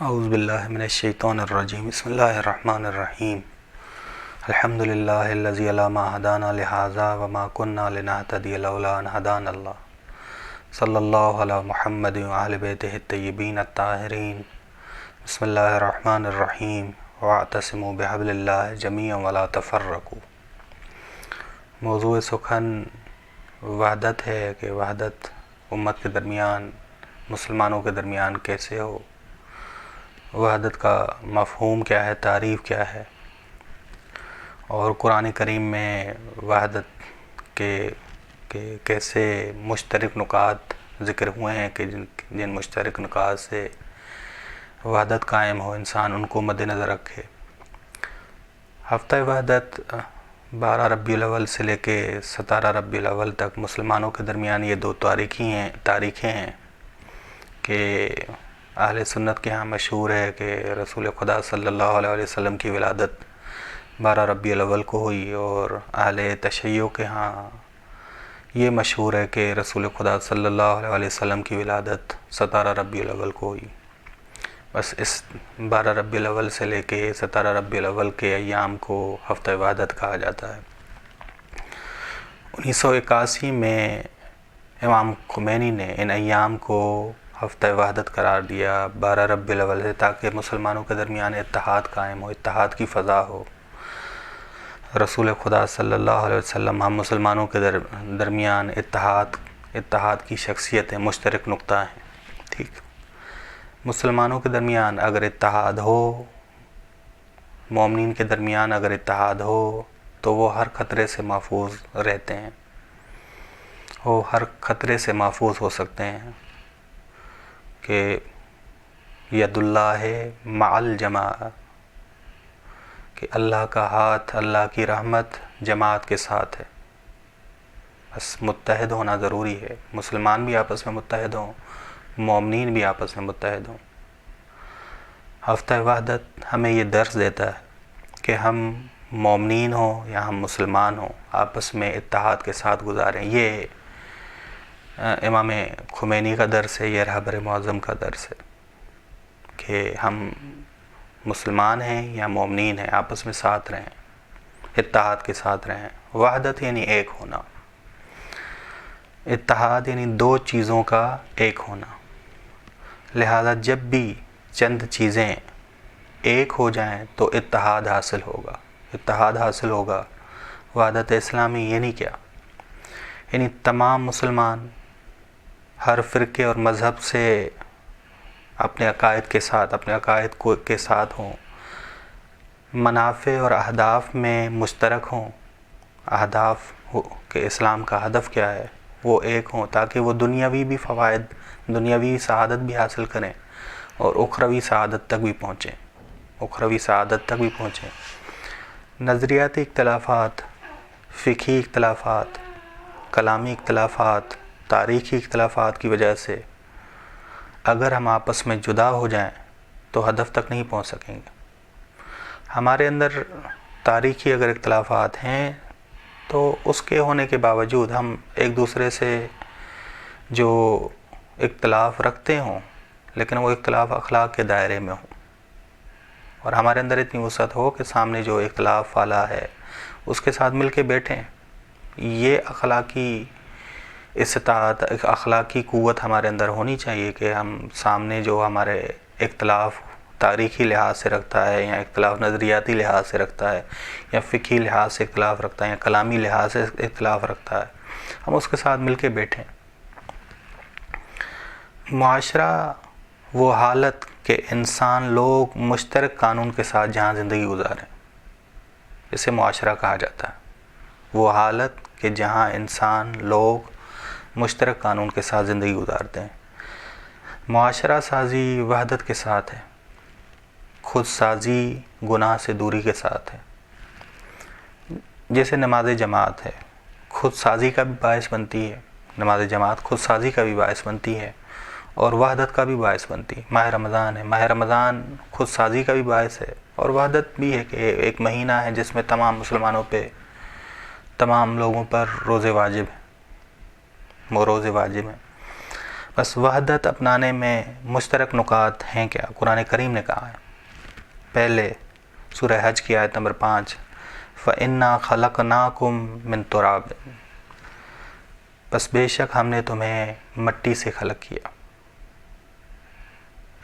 اعوذ باللہ من الشیطان الرجیم بسم اللہ الرحمن الرحیم الحمد للہ الذی علی ما ہدانا لہذا وما کننا لنہتدی لولا ان ہدانا اللہ صلی اللہ علی محمد وآل بیتہ الطیبین الطاہرین بسم اللہ الرحمن الرحیم واعتصموا بحبل اللہ جمیعا ولا تفرقوا۔ موضوع سخن وحدت ہے کہ وحدت امت کے درمیان، مسلمانوں کے درمیان کیسے ہو، وحدت کا مفہوم کیا ہے، تعریف کیا ہے، اور قرآن کریم میں وحدت کے کیسے مشترک نکات ذکر ہوئے ہیں کہ جن مشترک نکات سے وحدت قائم ہو، انسان ان کو مد نظر رکھے۔ ہفتہ وحدت 12 ربیع الاول سے لے کے 17 ربیع الاول تک مسلمانوں کے درمیان یہ دو تاریخیں ہیں کہ اہل سنت کے ہاں مشہور ہے کہ رسول خدا صلی اللہ علیہ وسلم کی ولادت 12 ربیع الاول کو ہوئی، اور اہل تشیع کے ہاں یہ مشہور ہے کہ رسول خدا صلی اللہ علیہ وسلم کی ولادت 17 ربیع الاول کو ہوئی۔ بس اس 12 ربیع الاول سے لے کے 17 ربیع الاول کے ایام کو ہفتہ وحدت کہا جاتا ہے۔ 1981 میں امام خمینی نے ان ایام کو ہفتہ وحدت قرار دیا 12 ربیع الاول سے، تاکہ مسلمانوں کے درمیان اتحاد قائم ہو، اتحاد کی فضا ہو۔ رسول خدا صلی اللہ علیہ وسلم ہم مسلمانوں کے درمیان اتحاد کی شخصیت ہے، مشترک نقطہ ہیں۔ ٹھیک، مسلمانوں کے درمیان اگر اتحاد ہو، مومنین کے درمیان اگر اتحاد ہو تو وہ ہر خطرے سے محفوظ رہتے ہیں، وہ ہر خطرے سے محفوظ ہو سکتے ہیں کہ ید اللہ ہے مع الجماع، کہ اللہ کا ہاتھ، اللہ کی رحمت جماعت کے ساتھ ہے۔ بس متحد ہونا ضروری ہے، مسلمان بھی آپس میں متحد ہوں، مومنین بھی آپس میں متحد ہوں۔ ہفتہ وحدت ہمیں یہ درس دیتا ہے کہ ہم مومنین ہوں یا ہم مسلمان ہوں، آپس میں اتحاد کے ساتھ گزاریں۔ یہ امام خمینی کا درس ہے، یہ رہبر معظم کا درس ہے کہ ہم مسلمان ہیں یا مومنین ہیں، آپس میں ساتھ رہیں، اتحاد کے ساتھ رہیں۔ وحدت یعنی ایک ہونا، اتحاد یعنی دو چیزوں کا ایک ہونا۔ لہذا جب بھی چند چیزیں ایک ہو جائیں تو اتحاد حاصل ہوگا، اتحاد حاصل ہوگا۔ وحدت اسلامی یعنی کیا؟ یعنی تمام مسلمان ہر فرقے اور مذہب سے اپنے عقائد کے ساتھ، اپنے عقائد کے ساتھ ہوں، منافع اور اہداف میں مشترک ہوں، اہداف کہ اسلام کا ہدف کیا ہے وہ ایک ہوں، تاکہ وہ دنیاوی بھی فوائد، دنیاوی سعادت بھی حاصل کریں اور اخروی سعادت تک بھی پہنچیں، اخروی سعادت تک بھی پہنچیں۔ نظریاتی اختلافات، فقہی اختلافات، کلامی اختلافات، تاریخی اختلافات کی وجہ سے اگر ہم آپس میں جدا ہو جائیں تو ہدف تک نہیں پہنچ سکیں گے۔ ہمارے اندر تاریخی اگر اختلافات ہیں تو اس کے ہونے کے باوجود ہم ایک دوسرے سے جو اختلاف رکھتے ہوں، لیکن وہ اختلاف اخلاق کے دائرے میں ہوں، اور ہمارے اندر اتنی وسعت ہو کہ سامنے جو اختلاف والا ہے اس کے ساتھ مل کے بیٹھیں۔ یہ اخلاقی استطاعت، اخلاقی قوت ہمارے اندر ہونی چاہیے کہ ہم سامنے جو ہمارے اختلاف تاریخی لحاظ سے رکھتا ہے، یا اختلاف نظریاتی لحاظ سے رکھتا ہے، یا فقہی لحاظ سے اختلاف رکھتا ہے، یا کلامی لحاظ سے اختلاف رکھتا ہے، ہم اس کے ساتھ مل کے بیٹھیں۔ معاشرہ وہ حالت کہ انسان لوگ مشترک قانون کے ساتھ جہاں زندگی گزاریں، اسے معاشرہ کہا جاتا ہے۔ وہ حالت کہ جہاں انسان لوگ مشترک قانون کے ساتھ زندگی گزارتے ہیں۔ معاشرہ سازی وحدت کے ساتھ ہے، خود سازی گناہ سے دوری کے ساتھ ہے۔ جیسے نماز جماعت ہے، خود سازی کا بھی باعث بنتی ہے، نماز جماعت خود سازی کا بھی باعث بنتی ہے اور وحدت کا بھی باعث بنتی ہے۔ ماہ رمضان ہے، ماہ رمضان خود سازی کا بھی باعث ہے اور وحدت بھی ہے کہ ایک مہینہ ہے جس میں تمام مسلمانوں پہ، تمام لوگوں پر روزے واجب ہیں، وہ روزے واجب ہیں۔ بس وحدت اپنانے میں مشترک نکات ہیں کیا؟ قرآن کریم نے کہا ہے پہلے سورہ حج کی آیت نمبر 5 فَإِنَّا خَلَقْنَاكُم مِّن تُرَابٍ، بس بے شک ہم نے تمہیں مٹی سے خلق کیا.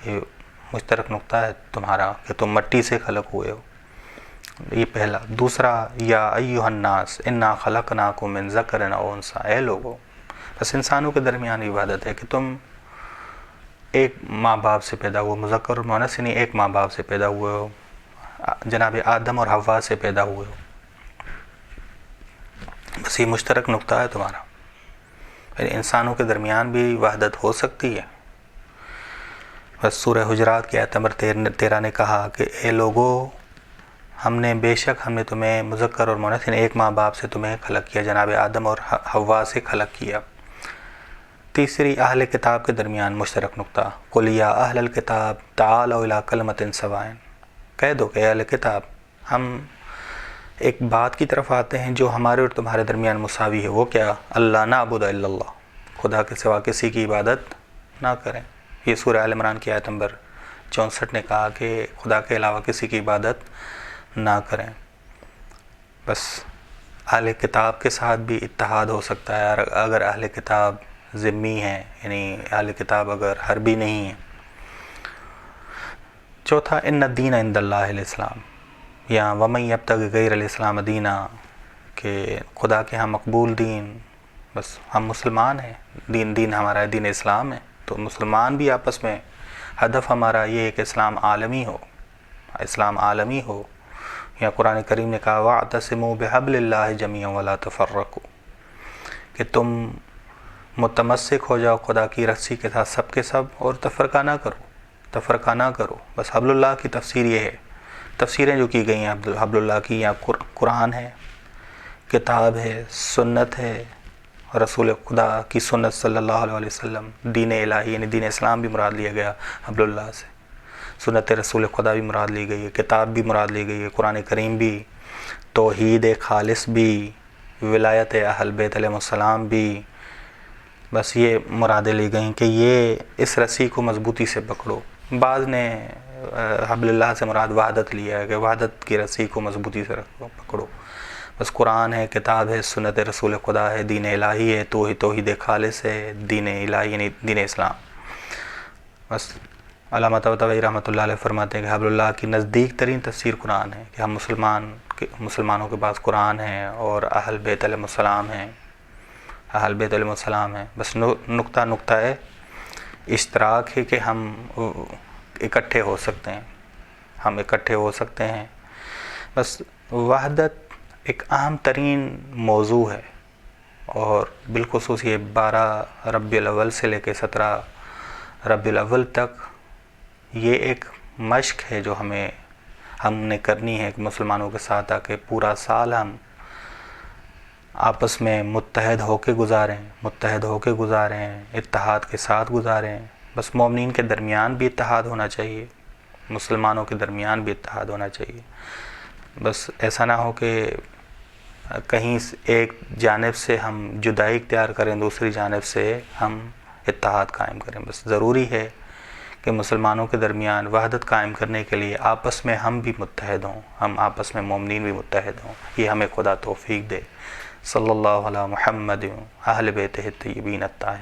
یہ مشترک نقطہ ہے تمہارا کہ تم مٹی سے خلق ہوئے ہو، یہ پہلا. دوسرا یا ایھا الناس انا خلقناکم من ذکر و انثی، اے لوگو. بس انسانوں کے درمیان یہ وحدت ہے کہ تم ایک ماں باپ سے پیدا ہوئے، مذکر اور مؤنث یعنی ایک ماں باپ سے پیدا ہوئے ہو، جناب آدم اور حوا سے پیدا ہوئے ہو. بس یہ مشترک نقطہ ہے تمہارا. یعنی انسانوں کے درمیان بھی وحدت ہو سکتی ہے. بس سورہ حجرات کی آیت نمبر 13 نے کہا کہ اے لوگو، ہم نے تمہیں مذکر اور مؤنث یعنی ایک ماں باپ سے تمہیں خلق کیا، جناب آدم اور حوا سے خلق کیا. تیسری اہل کتاب کے درمیان مشترک نقطہ قل یا اہل الکتاب تعالوا الی کلمۃ سواء، کہہ دو کہ اہل کتاب ہم ایک بات کی طرف آتے ہیں جو ہمارے اور تمہارے درمیان مساوی ہے. وہ کیا؟ اللہ نعبد الا اللہ، خدا کے سوا کسی کی عبادت نہ کریں. یہ سورہ آل عمران کی آیت نمبر 64 نے کہا کہ خدا کے علاوہ کسی کی عبادت نہ کریں. بس اہل کتاب کے ساتھ بھی اتحاد ہو سکتا ہے اگر اہل کتاب ذمی ہیں، یعنی اہل کتاب اگر حربی نہیں ہیں. چوتھا ان الدین عند اللہ الاسلام، یا ومن یبتغ غیر الاسلام دینا، کہ خدا کے ہاں مقبول دین بس ہم مسلمان ہیں، دین ہمارا دین اسلام ہے. تو مسلمان بھی آپس میں ہدف ہمارا یہ ہے کہ اسلام عالمی ہو. یا قرآن کریم نے کہا وَاعْتَصِمُوا بِحَبْلِ اللَّهِ جَمِيعًا وَلَا تَفَرَّقُوا، کہ تم متمسک ہو جاؤ خدا کی رسی کے ساتھ سب کے سب، اور تفرقہ نہ کرو. بس حبل اللہ کی تفسیر یہ ہے. تفسیریں جو کی گئی ہیں حبل اللہ کی، یا قرآن ہے، کتاب ہے، سنت ہے، رسول خدا کی سنت صلی اللہ علیہ وسلم، دین الہی یعنی دین اسلام بھی مراد لیا گیا حبل اللہ سے، سنت رسول خدا بھی مراد لی گئی ہے، کتاب بھی مراد لی گئی ہے، قرآن کریم بھی، توحید خالص بھی، ولایت اہل بیت علیہ السلام بھی. بس یہ مرادیں لی گئیں کہ یہ اس رسی کو مضبوطی سے پکڑو. بعض نے حبل اللہ سے مراد وحدت لیا ہے کہ وحدت کی رسی کو مضبوطی سے پکڑو. بس قرآن ہے، کتاب ہے، سنت رسول خدا ہے، دین الہی ہے، توحید خالص ہے، دین الہی یعنی دین اسلام. بس علامہ طباطبائی رحمۃ اللہ علیہ فرماتے ہیں کہ حبل اللہ کی نزدیک ترین تفسیر قرآن ہے، کہ ہم مسلمانوں کے پاس قرآن ہے اور اہل بیت علیہ السلام ہیں. بس نقطہ ہے اشتراک ہے کہ ہم اکٹھے ہو سکتے ہیں. بس وحدت ایک اہم ترین موضوع ہے، اور بالخصوص یہ 12 ربیع الاول سے لے کے 17 ربیع الاول تک یہ ایک مشق ہے جو ہم نے کرنی ہے کہ مسلمانوں کے ساتھ، تاکہ پورا سال ہم آپس میں متحد ہو کے گزاریں، اتحاد کے ساتھ گزاریں. بس مومنین کے درمیان بھی اتحاد ہونا چاہیے، مسلمانوں کے درمیان بھی اتحاد ہونا چاہیے. بس ایسا نہ ہو کہ کہیں ایک جانب سے ہم جدائی اختیار کریں، دوسری جانب سے ہم اتحاد قائم کریں. بس ضروری ہے کہ مسلمانوں کے درمیان وحدت قائم کرنے کے لیے آپس میں ہم بھی متحد ہوں، ہم آپس میں مومنین بھی متحد ہوں. یہ ہمیں خدا توفیق دے. صلی اللہ علی محمد اہل بیتہ الطیبین الطاہرین.